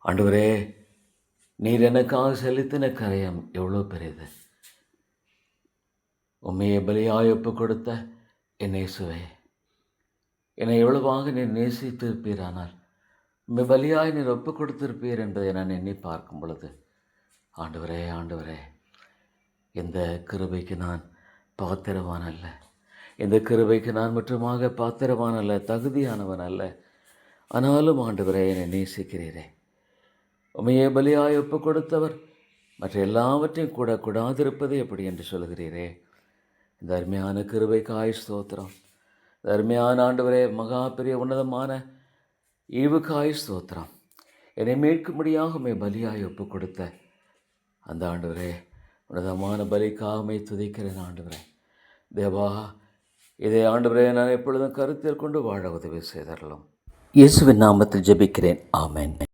ஆண்டவரே, நீர் எனக்காக செலுத்தின கரையம் எவ்வளோ பெரியது. உண்மையை பலியாய் ஒப்பு கொடுத்த என் இயேசுவே, என்னை எவ்வளவாக நீர் நேசித்திருப்பீரானால் உண்மை பலியாய் நீர் ஒப்பு கொடுத்திருப்பீர் என்பதை நான் எண்ணி பார்க்கும் பொழுது, ஆண்டவரே ஆண்டவரே, இந்த கிருபைக்கு நான் பாத்திரவான் அல்ல, இந்த கிருபைக்கு நான் முற்றுமாக பாத்திரவான் அல்ல, தகுதியானவன் அல்ல. ஆனாலும் ஆண்டவரே, என்னை நேசிக்கிறீரே. உண்மையை பலியாய் ஒப்பு கொடுத்தவர் மற்ற எல்லாவற்றையும் கூட கூடாதிருப்பது எப்படி என்று சொல்கிறீரே. இந்த அருமையான கிருபைக்காய் ஸ்தோத்திரம். இந்த அருமையான ஆண்டவரே, மகா பெரிய உன்னதமான ஈவுக்காய் ஸ்தோத்திரம். என்னை மீட்கும்படியாக உம்மை பலியாய் ஒப்பு கொடுத்த அந்த ஆண்டவரே, உன்னதமான பலிக்காக உம்மை துதிக்கிறேன் ஆண்டவரே. தேவா, இதை ஆண்டவரே நான் எப்பொழுதும் கருத்தில் கொண்டு வாழ உதவி செய்தரலாம். இயேசுவின் நாமத்தில் ஜெபிக்கிறேன். ஆமென்.